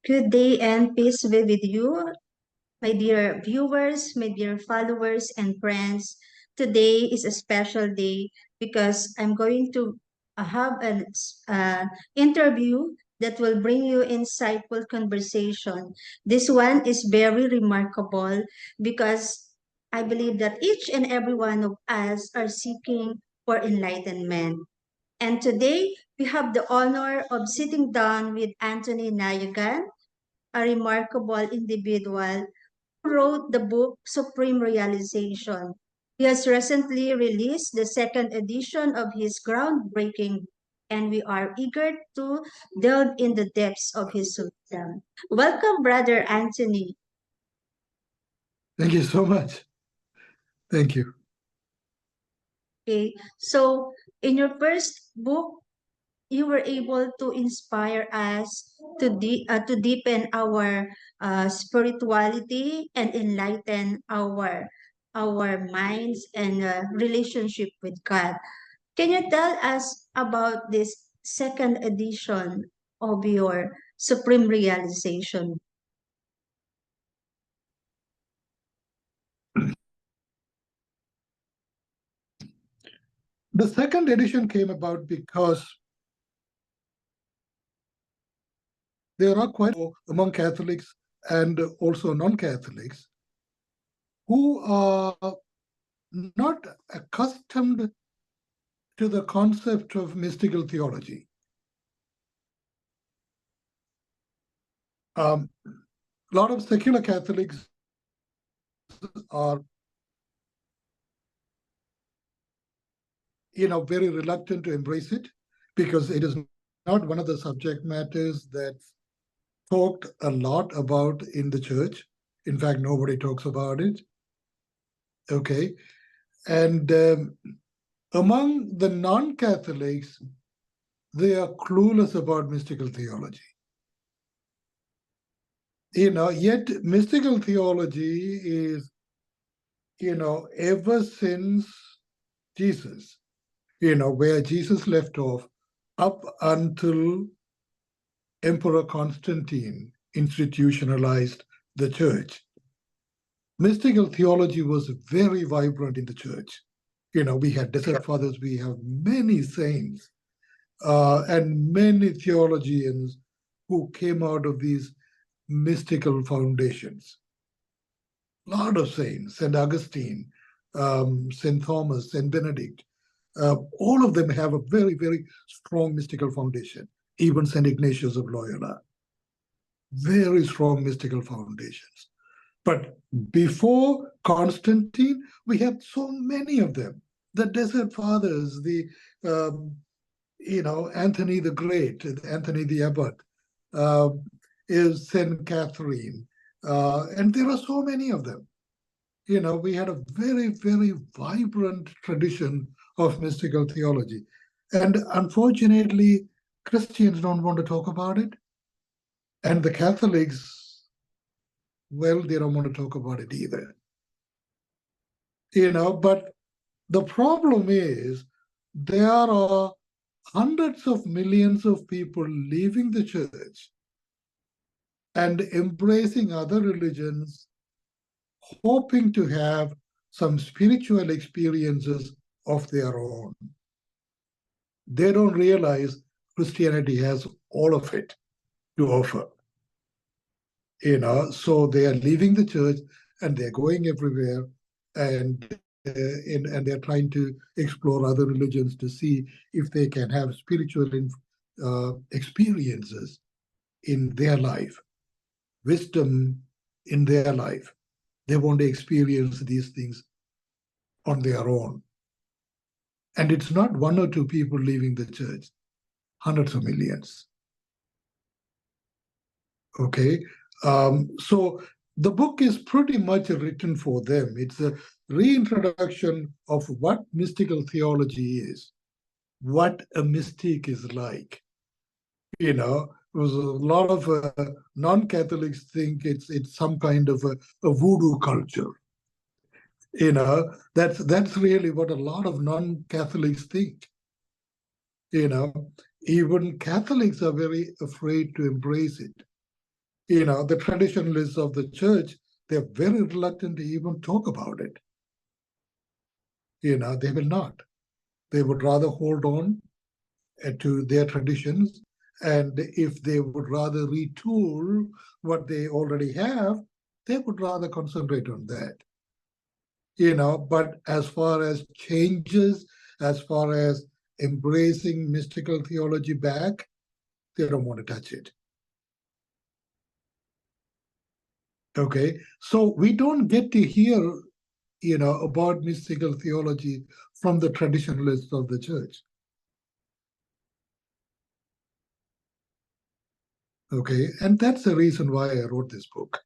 Good day and peace be with you, my dear viewers, my dear followers and friends. Today is a special day because I'm going to have an interview that will bring you insightful conversation. This one is very remarkable because I believe that each and every one of us are seeking for enlightenment. And today we have the honor of sitting down with Anthony Nayagan, a remarkable individual who wrote the book Supreme Realization. He has recently released the second edition of his groundbreaking book, and we are eager to delve in the depths of his wisdom. Welcome, Brother Anthony. Thank you so much. Thank you. Okay, so in your first book, you were able to inspire us to deepen our spirituality and enlighten our minds and relationship with God. Can you tell us about this second edition of your Supreme Realization? The second edition came about because there are quite among Catholics and also non-Catholics who are not accustomed to the concept of mystical theology. A lot of secular Catholics are, very reluctant to embrace it because it is not one of the subject matters that's talked a lot about in the church. In fact, nobody talks about it. Okay. And among the non-Catholics, they are clueless about mystical theology. Yet mystical theology is, ever since Jesus, where Jesus left off, up until Emperor Constantine institutionalized the church. Mystical theology was very vibrant in the church. We had desert fathers, we have many saints, and many theologians who came out of these mystical foundations. A lot of saints, St. Augustine, St. Thomas, St. Benedict, all of them have a very, very strong mystical foundation. Even St. Ignatius of Loyola, very strong mystical foundations. But before Constantine, we had so many of them. The Desert Fathers, the Anthony the Great, Anthony the Abbot, is St. Catherine, and there are so many of them. We had a very, very vibrant tradition of mystical theology. And unfortunately, Christians don't want to talk about it. And the Catholics, well, they don't want to talk about it either. But the problem is there are hundreds of millions of people leaving the church and embracing other religions, hoping to have some spiritual experiences of their own. They don't realize Christianity has all of it to offer. So they are leaving the church and they're going everywhere, and they're trying to explore other religions to see if they can have spiritual experiences in their life, wisdom in their life. They want to experience these things on their own. And it's not one or two people leaving the church, hundreds of millions. Okay. So the book is pretty much written for them. It's a reintroduction of what mystical theology is, what a mystic is like. Because a lot of non-Catholics think it's some kind of a voodoo culture. That's really what a lot of non-Catholics think. Even Catholics are very afraid to embrace it. The traditionalists of the church, they're very reluctant to even talk about it. They will not. They would rather hold on to their traditions. And if they would rather retool what they already have, they would rather concentrate on that. But as far as changes, as far as embracing mystical theology back, they don't want to touch it. Okay, so we don't get to hear, about mystical theology from the traditionalists of the church. Okay, and that's the reason why I wrote this book.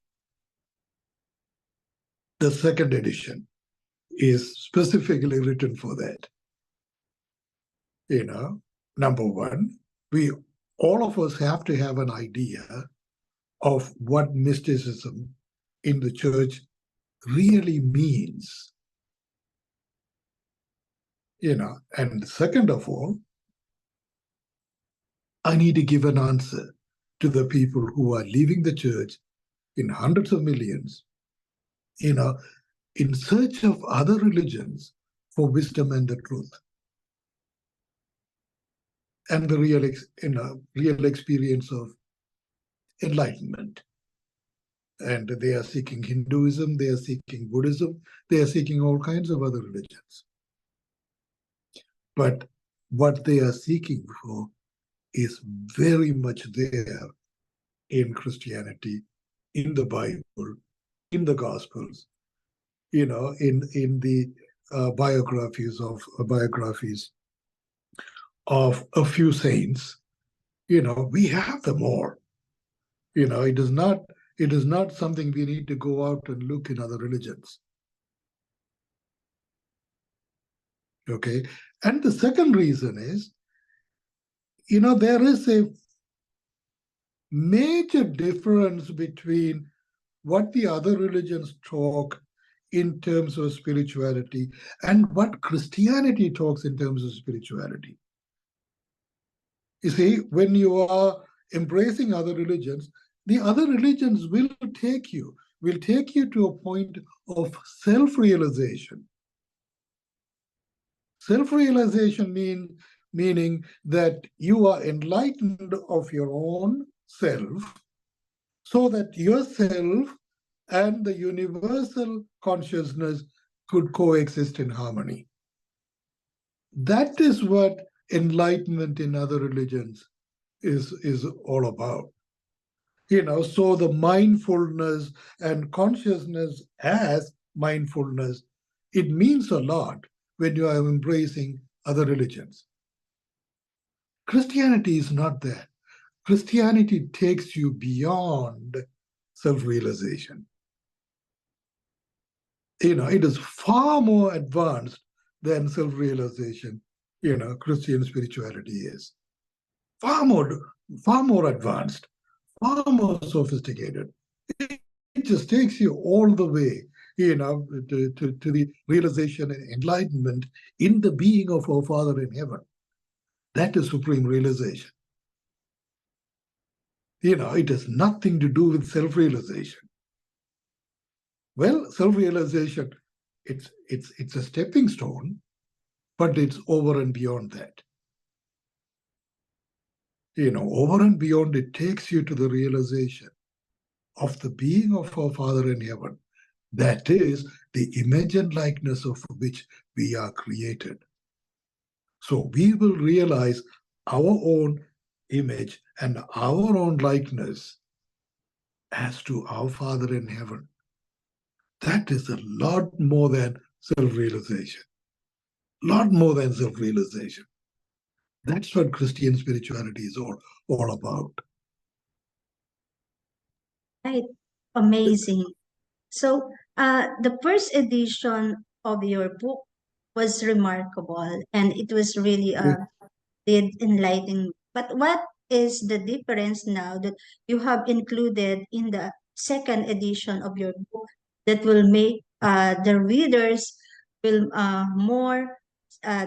The second edition is specifically written for that. Number one, all of us have to have an idea of what mysticism in the church really means. And second of all, I need to give an answer to the people who are leaving the church in hundreds of millions, in search of other religions for wisdom and the truth and the real experience of enlightenment. And they are seeking Hinduism, they are seeking Buddhism, they are seeking all kinds of other religions. But what they are seeking for is very much there in Christianity, in the Bible, in the Gospels, in the biographies of a few saints. We have them all. It is not something we need to go out and look in other religions. Okay, and the second reason is, there is a major difference between what the other religions talk in terms of spirituality and what Christianity talks in terms of spirituality. You see, when you are embracing other religions, the other religions will take you to a point of self-realization. Self-realization meaning that you are enlightened of your own self, so that yourself and the universal consciousness could coexist in harmony. That is what enlightenment in other religions is all about. So the mindfulness and consciousness as mindfulness, it means a lot when you are embracing other religions. Christianity is not that. Christianity takes you beyond self-realization. It is far more advanced than self-realization, Christian spirituality is. Far more advanced, far more sophisticated. It just takes you all the way, to the realization and enlightenment in the being of our Father in heaven. That is supreme realization. It has nothing to do with self-realization. Well, self-realization, it's a stepping stone, but it's over and beyond that. Over and beyond, it takes you to the realization of the being of our Father in heaven. That is the image and likeness of which we are created. So we will realize our own image and our own likeness as to our Father in heaven. That is a lot more than self-realization. Lot more than self-realization. That's what Christian spirituality is all about. Right. Amazing. So, the first edition of your book was remarkable, and it was really did enlighten. But what is the difference now that you have included in the second edition of your book that will make the readers will more uh,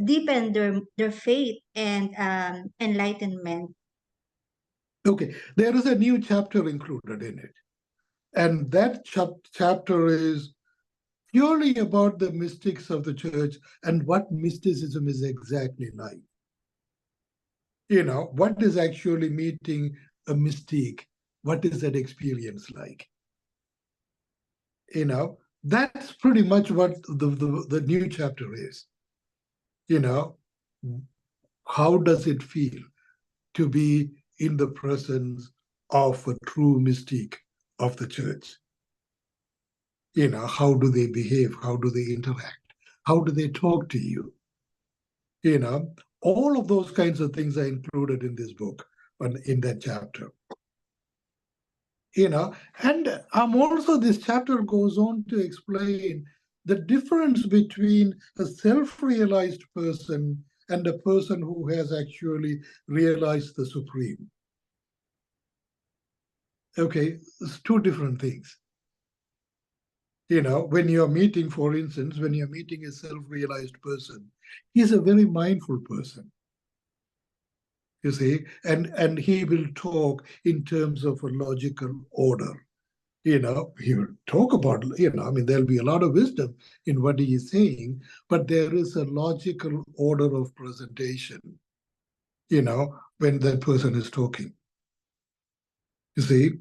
deepen their faith and enlightenment? Okay, there is a new chapter included in it. And that chapter is purely about the mystics of the church and what mysticism is exactly like. What is actually meeting a mystique? What is that experience like? That's pretty much what the new chapter is. How does it feel to be in the presence of a true mystique of the church? How do they behave? How do they interact? How do they talk to you? All of those kinds of things are included in this book, in that chapter. And also this chapter goes on to explain the difference between a self-realized person and a person who has actually realized the Supreme. Okay, it's two different things. When you're meeting, for instance, when you're meeting a self-realized person, he's a very mindful person. You see, and he will talk in terms of a logical order. He will talk about, there'll be a lot of wisdom in what he is saying, but there is a logical order of presentation, when that person is talking. You see,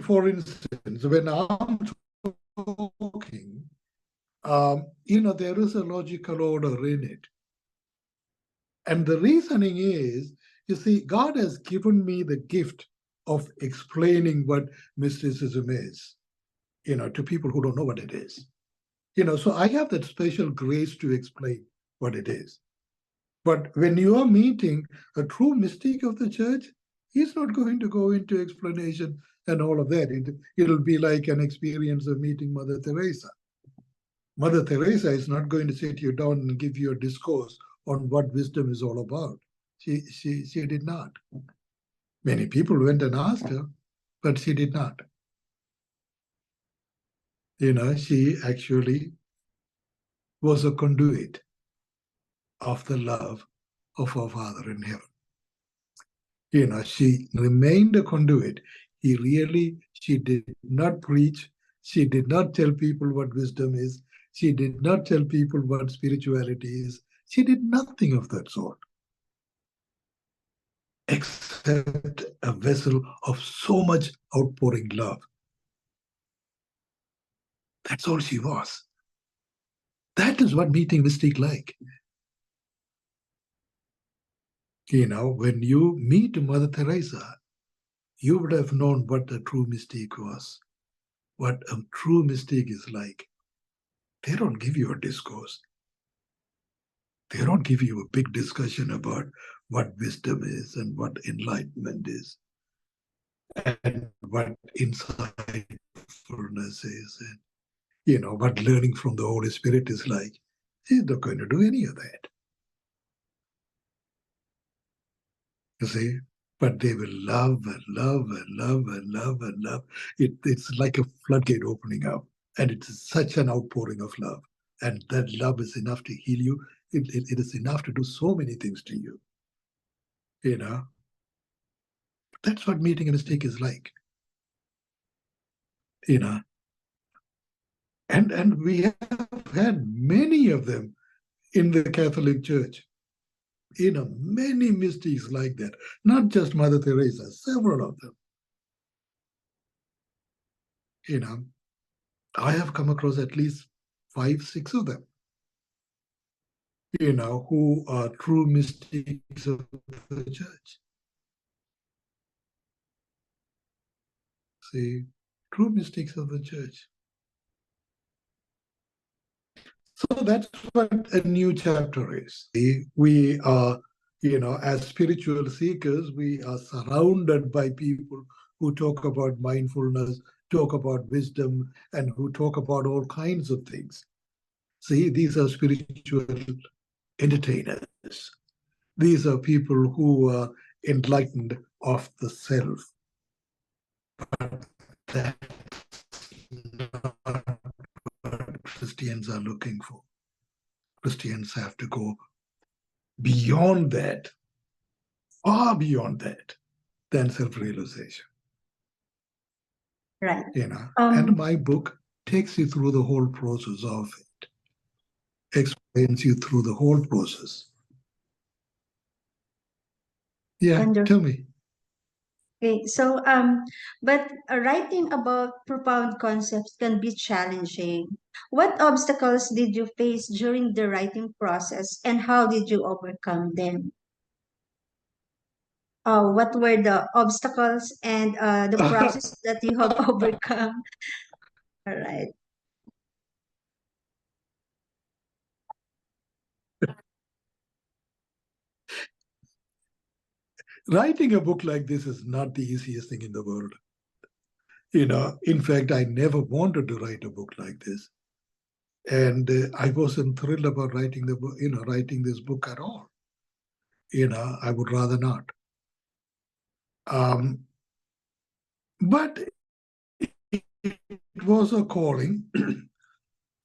for instance, when I'm talking, there is a logical order in it. And the reasoning is, you see, God has given me the gift of explaining what mysticism is, to people who don't know what it is. So I have that special grace to explain what it is. But when you are meeting a true mystic of the church, he's not going to go into explanation and all of that. It'll be like an experience of meeting Mother Teresa. Mother Teresa is not going to sit you down and give you a discourse on what wisdom is all about. She did not. Many people went and asked her, but she did not. She actually was a conduit of the love of our Father in heaven. She remained a conduit. She did not preach. She did not tell people what wisdom is. She did not tell people what spirituality is. She did nothing of that sort, except a vessel of so much outpouring love. That's all she was. That is what meeting mystique like. When you meet Mother Teresa, you would have known what a true mystique was, what a true mystique is like. They don't give you a discourse. They don't give you a big discussion about what wisdom is and what enlightenment is and what insightfulness is and, what learning from the Holy Spirit is like. They're not going to do any of that. You see? But they will love and love and love and love and love. It's like a floodgate opening up. And it's such an outpouring of love. And that love is enough to heal you. It is enough to do so many things to you. That's what meeting a mystique is like. And we have had many of them in the Catholic Church. Many mystics like that. Not just Mother Teresa, several of them. I have come across at least 5, 6 of them, who are true mystics of the church. See, true mystics of the church. So that's what a new chapter is. We are, as spiritual seekers, we are surrounded by people who talk about mindfulness, talk about wisdom, and who talk about all kinds of things. See, these are spiritual entertainers. These are people who are enlightened of the self. But that's not what Christians are looking for. Christians have to go beyond that, far beyond that. than self-realization. Right. And my book takes you through the whole process of it, explains you through the whole process. Yeah, Wonderful. tell me. Okay, so but writing about profound concepts can be challenging. What obstacles did you face during the writing process, and how did you overcome them? What were the obstacles and the process that you have overcome? All right. Writing a book like this is not the easiest thing in the world. In fact, I never wanted to write a book like this. And I wasn't thrilled about writing the book, writing this book at all. I would rather not. But it was a calling,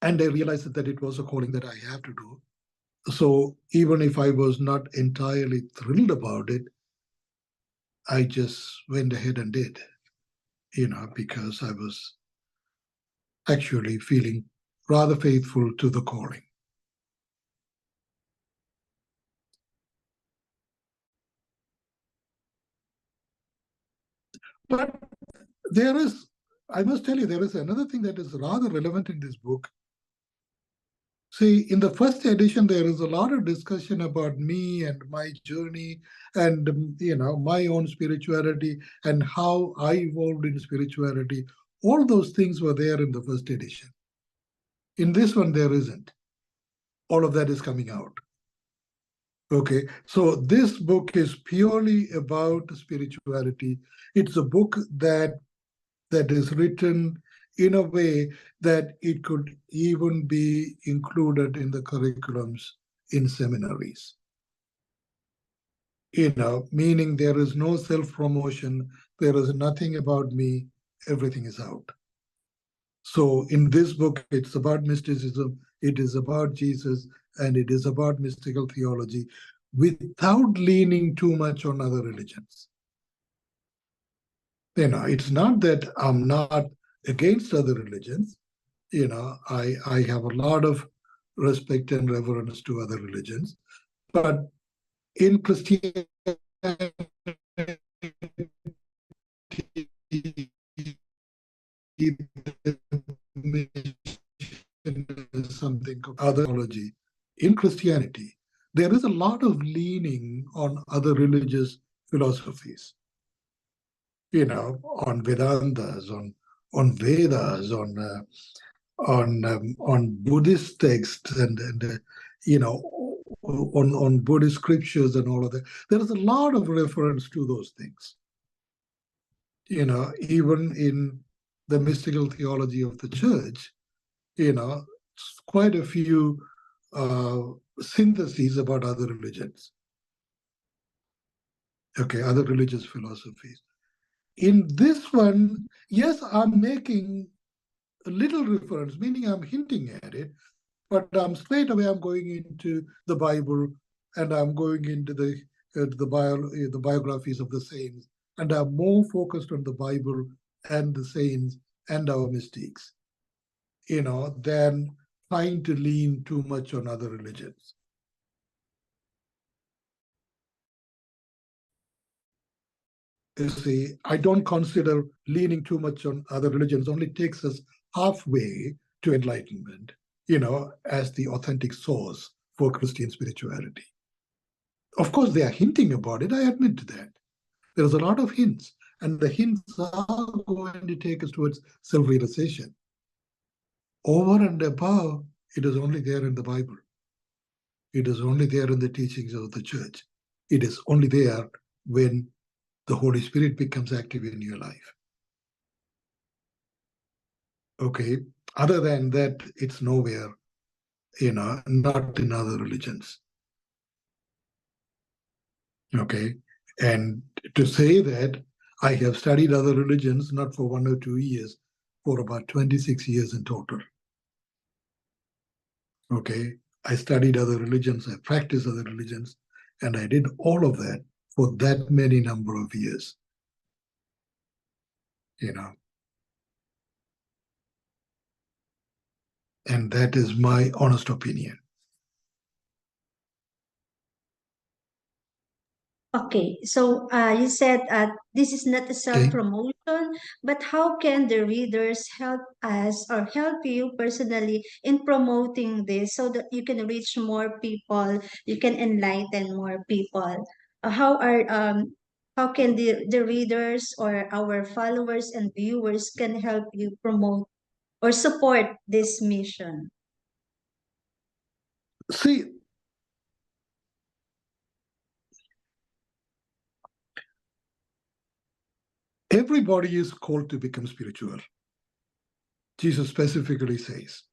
and I realized that it was a calling that I have to do. So even if I was not entirely thrilled about it, I just went ahead and did, because I was actually feeling rather faithful to the calling. But I must tell you, there is another thing that is rather relevant in this book. See, in the first edition, there is a lot of discussion about me and my journey and, my own spirituality and how I evolved in spirituality. All those things were there in the first edition. In this one, there isn't. All of that is coming out. Okay, so this book is purely about spirituality. It's a book that is written in a way that it could even be included in the curriculums in seminaries. Meaning there is no self-promotion, there is nothing about me, everything is out. So in this book, it's about mysticism, it is about Jesus, and it is about mystical theology without leaning too much on other religions. It's not that I'm not against other religions. I have a lot of respect and reverence to other religions, but in Christianity, something of other theology. In Christianity, there is a lot of leaning on other religious philosophies, on Vedantas, on Vedas, on Buddhist texts and on Buddhist scriptures and all of that. There is a lot of reference to those things. Even in the mystical theology of the church, quite a few syntheses about other religions. Okay, other religious philosophies. In this one, yes, I'm making a little reference, meaning I'm hinting at it, but straight away I'm going into the Bible and I'm going into the biographies of the saints, and I'm more focused on the Bible and the saints and our mystics, than trying to lean too much on other religions. You see, I don't consider leaning too much on other religions only takes us halfway to enlightenment, as the authentic source for Christian spirituality. Of course, they are hinting about it. I admit to that. There's a lot of hints, and the hints are going to take us towards self-realization. Over and above, it is only there in the Bible. It is only there in the teachings of the church. It is only there when the Holy Spirit becomes active in your life. Okay. Other than that, it's nowhere, not in other religions. Okay. And to say that I have studied other religions, not for 1 or 2 years, for about 26 years in total. Okay. I studied other religions, I practiced other religions, and I did all of that for that many number of years. And that is my honest opinion. Okay, so you said this is not a self-promotion, but how can the readers help us or help you personally in promoting this so that you can reach more people, you can enlighten more people? How can the readers or our followers and viewers can help you promote or support this mission? See, everybody is called to become spiritual. Jesus specifically says,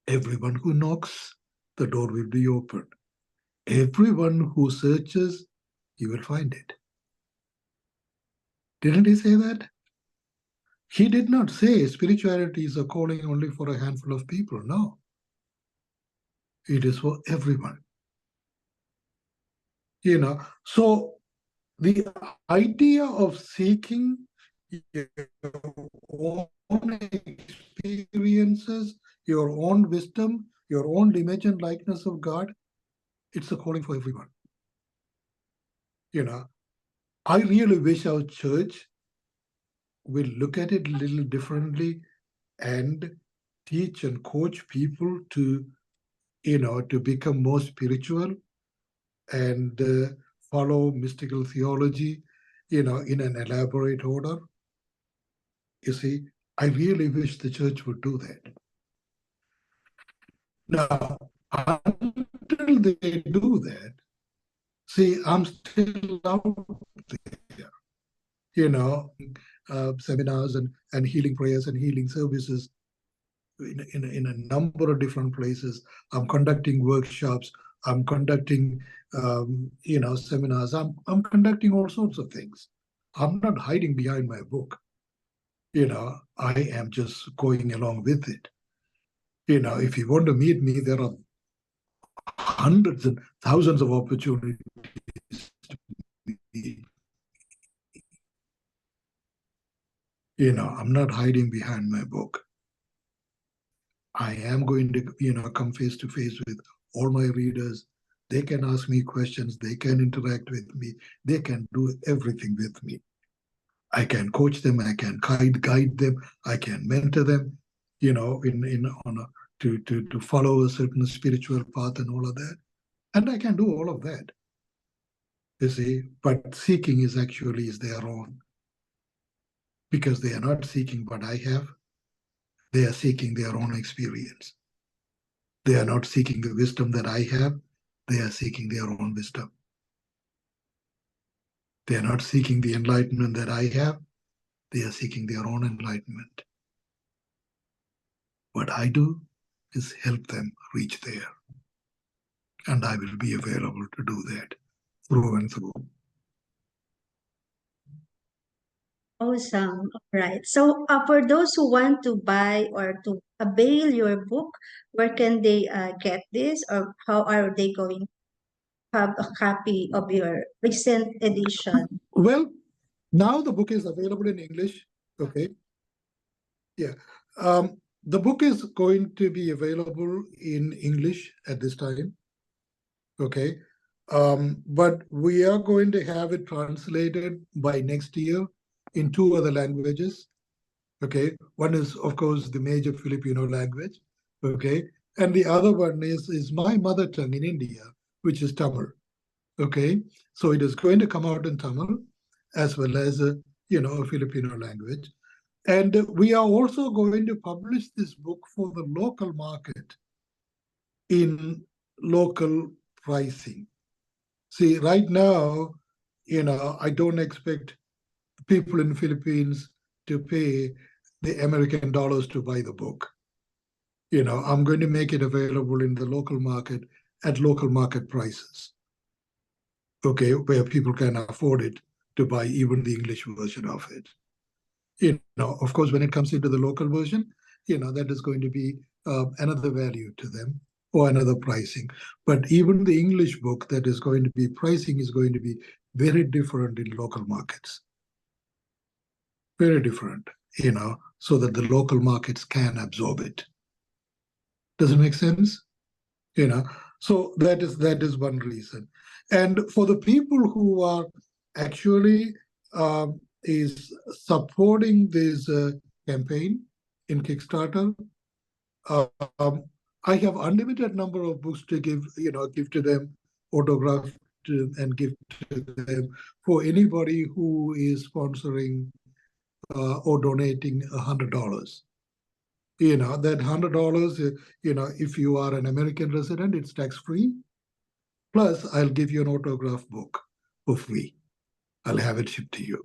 everyone who knocks, the door will be open. Everyone who searches, you will find it. Didn't he say that? He did not say spirituality is a calling only for a handful of people. No, it is for everyone. So the idea of seeking your own experiences, your own wisdom, your own image and likeness of God, it's a calling for everyone. I really wish our church will look at it a little differently and teach and coach people to become more spiritual and follow mystical theology, in an elaborate order. You see, I really wish the church would do that. Now, until they do that, see, I'm still out there, seminars and healing prayers and healing services in a number of different places. I'm conducting workshops. I'm conducting, seminars. I'm conducting all sorts of things. I'm not hiding behind my book. I am just going along with it. If you want to meet me, there are hundreds and thousands of opportunities to meet. I'm not hiding behind my book. I am going to, come face to face with all my readers. They can ask me questions. They can interact with me. They can do everything with me. I can coach them. I can guide them. I can mentor them, to follow a certain spiritual path and all of that. And I can do all of that. You see, but seeking is their own, because they are not seeking what I have. They are seeking their own experience. They are not seeking the wisdom that I have. They are seeking their own wisdom. They are not seeking the enlightenment that I have. They are seeking their own enlightenment. What I do is help them reach there. And I will be available to do that through and through. Awesome. All right. So, for those who want to buy or to avail your book, where can they get this, or how are they going to have a copy of your recent edition? Well, now the book is available in English. Okay. Yeah. The book is going to be available in English at this time. Okay. But we are going to have it translated by next year in 2 other languages. Okay. One is, of course, the major Filipino language. Okay. And the other one is my mother tongue in India, which is Tamil. Okay. So it is going to come out in Tamil as well as a Filipino language. And we are also going to publish this book for the local market in local pricing. See, right now, I don't expect people in the Philippines to pay the American dollars to buy the book. I'm going to make it available in the local market at local market prices. Okay, where people can afford it to buy even the English version of it. Of course, when it comes into the local version, that is going to be another value to them or another pricing. But even the English book that is going to be pricing is going to be very different in local markets. very different, so that the local markets can absorb it. Does it make sense? So that is one reason. And for the people who are actually is supporting this campaign in Kickstarter, um, I have unlimited number of books to give to them, autograph and give to them for anybody who is sponsoring or donating $100. That $100, if you are an American resident, it's tax-free. Plus, I'll give you an autograph book for free. I'll have it shipped to you.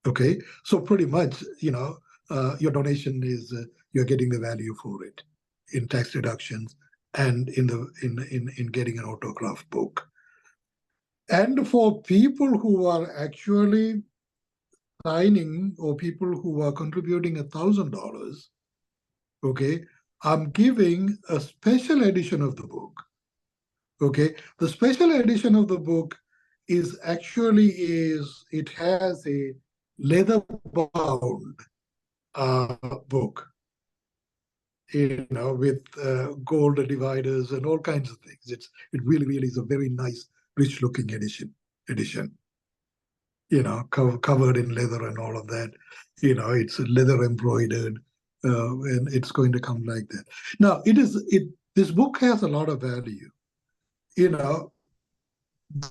Okay, so pretty much, your donation is you're getting the value for it in tax deductions and in getting an autograph book. And for people who are actually signing or people who are contributing $1,000, okay, I'm giving a special edition of the book. Okay, the special edition of the book it has a leather bound book, with gold dividers and all kinds of things. It really is a very nice, rich looking edition. Covered in leather and all of that. It's leather embroidered, and it's going to come like that. Now, this book has a lot of value.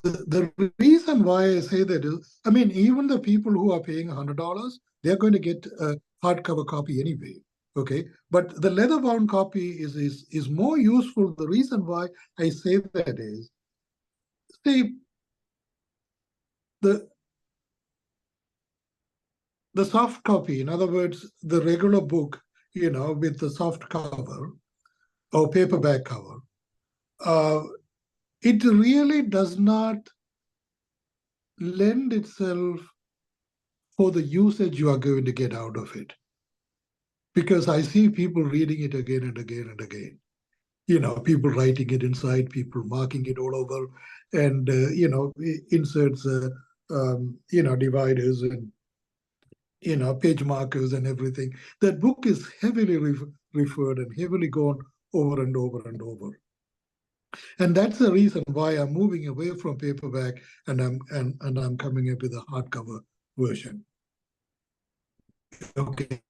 The reason why I say that is, even the people who are paying $100, they're going to get a hardcover copy anyway. Okay, but the leather-bound copy is more useful. The reason why I say that is, see, the soft copy, in other words, the regular book, with the soft cover or paperback cover, it really does not lend itself for the usage you are going to get out of it. Because I see people reading it again and again and again. People writing it inside, people marking it all over, and inserts, dividers and page markers and everything. That book is heavily referred and heavily gone over and over and over. And that's the reason why I'm moving away from paperback and I'm coming up with a hardcover version. Okay.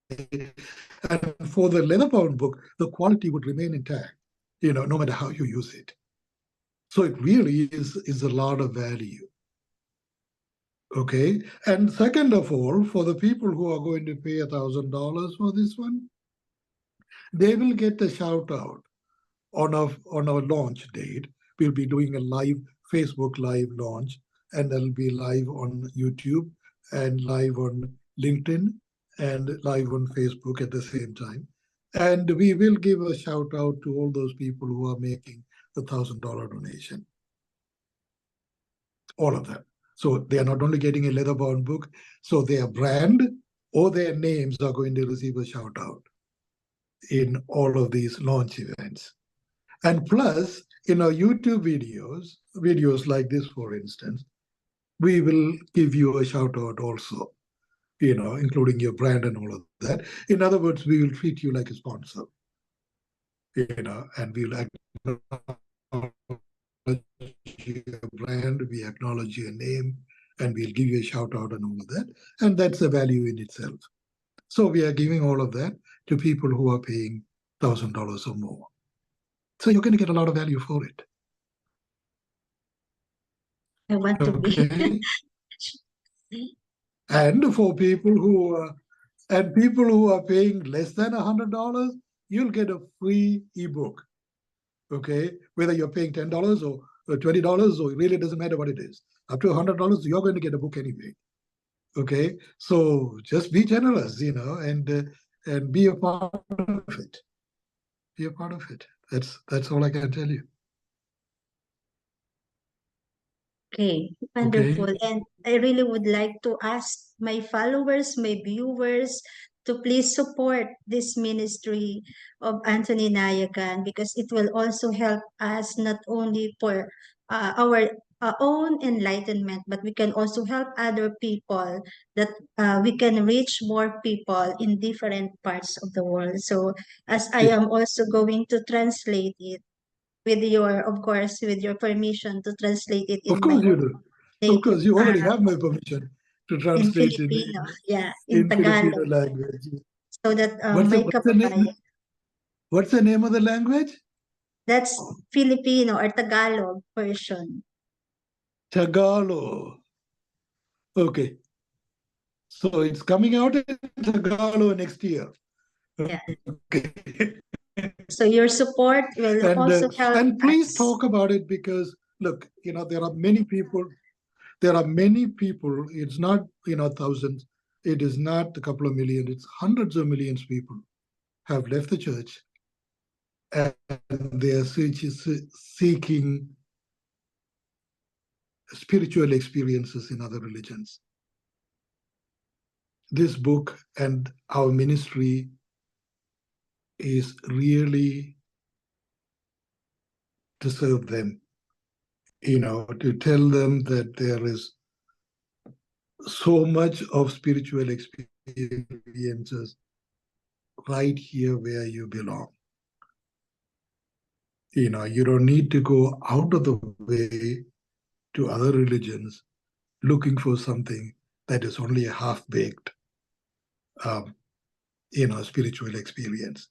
And for the leather-bound book, the quality would remain intact, no matter how you use it. So it really is a lot of value. Okay. And second of all, for the people who are going to pay $1,000 for this one, they will get a shout out on our launch date. We'll be doing a live Facebook live launch, and it'll be live on YouTube and live on LinkedIn and live on Facebook at the same time. And we will give a shout out to all those people who are making the $1,000 donation. All of them. So they are not only getting a leather-bound book, so their brand or their names are going to receive a shout out in all of these launch events. And plus, in our YouTube videos like this, for instance, we will give you a shout out also, including your brand and all of that. In other words, we will treat you like a sponsor, and we'll acknowledge your brand, we acknowledge your name, and we'll give you a shout out and all of that. And that's a value in itself. So we are giving all of that to people who are paying $1,000 or more. So you're going to get a lot of value for it. I want to be. And for people who are paying less than $100, you'll get a free ebook. Okay, whether you're paying $10 or $20, or it really doesn't matter what it is. Up to $100, you're going to get a book anyway. Okay, so just be generous, and be a part of it. Be a part of it. That's all I can tell you. Okay, wonderful. Okay. And I really would like to ask my followers, my viewers, to please support this ministry of Anthony Nayagan, because it will also help us not only for our own enlightenment, but we can also help other people, that we can reach more people in different parts of the world. So as I Yeah, am also going to translate it with your, of course, with your permission to translate it of in my course you do. Of native, course, you already have my permission to in translate Filipino, yeah, in in Tagalog, Filipino language. so that What's the my what's the name? kababayan, What's the name of the language? that's Filipino or Tagalog version. Tagalog. Okay, so it's coming out in Tagalog next year. Yeah. Okay. So your support will and also help and please us. talk about it, because look, there are many people. There are many people. It's not thousands. It is not a couple of million. It's hundreds of millions of people have left the church, and they are seeking spiritual experiences in other religions. This book and our ministry is really to serve them, to tell them that there is so much of spiritual experiences right here where you belong. You don't need to go out of the way to other religions looking for something that is only a half-baked, um, spiritual experience.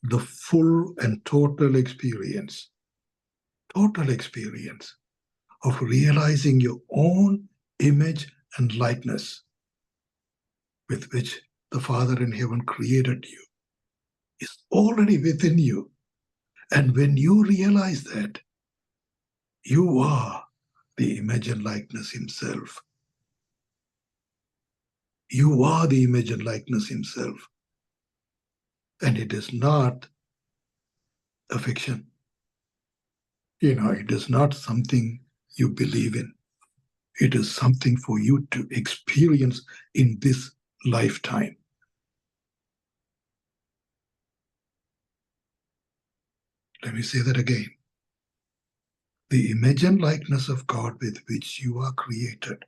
The full and total experience of realizing your own image and likeness with which the Father in heaven created you is already within you. And when you realize that, you are the image and likeness himself. You are the image and likeness himself. And it is not a fiction. It is not something you believe in. It is something for you to experience in this lifetime. Let me say that again. The image and likeness of God with which you are created,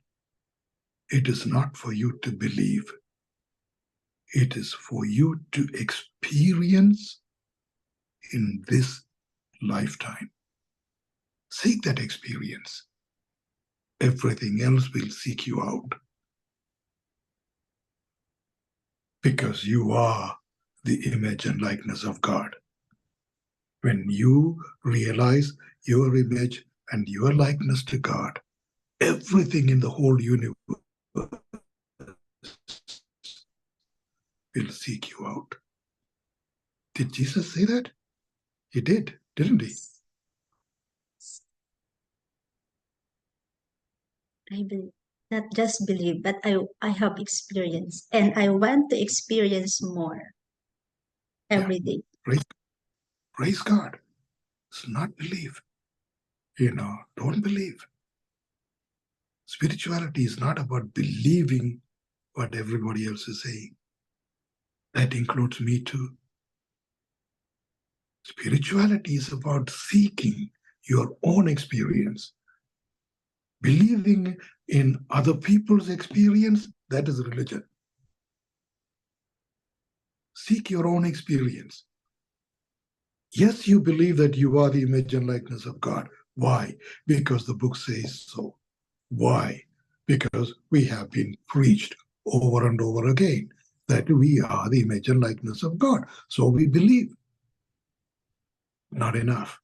it is not for you to believe. It is for you to experience in this lifetime. Seek that experience. Everything else will seek you out, because you are the image and likeness of God. When you realize your image and your likeness to God, everything in the whole universe will seek you out. Did Jesus say that? He did, didn't he? I believe, not just believe, but I have experienced, and I want to experience more Yeah. every day. Praise God. It's not believe. Don't believe. Spirituality is not about believing what everybody else is saying. That includes me too. Spirituality is about seeking your own experience. Believing in other people's experience, that is religion. Seek your own experience. Yes, you believe that you are the image and likeness of God. Why? Because the book says so. Why? Because we have been preached over and over again that we are the image and likeness of God. So we believe. Not enough.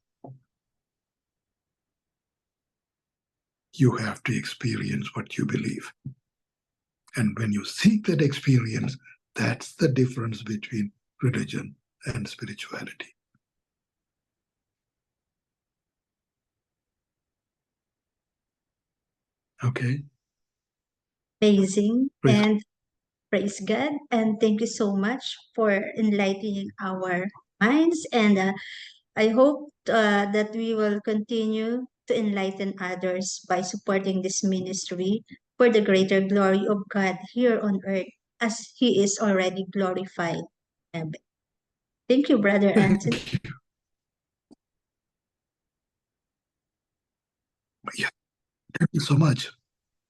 You have to experience what you believe. And when you seek that experience, that's the difference between religion and spirituality. Okay? Amazing. Praise God. And praise God. And thank you so much for enlightening our minds. And I hope that we will continue to enlighten others by supporting this ministry for the greater glory of God here on earth, as He is already glorified in heaven. Thank you, Brother Anthony. Thank you. Yeah. Thank you so much.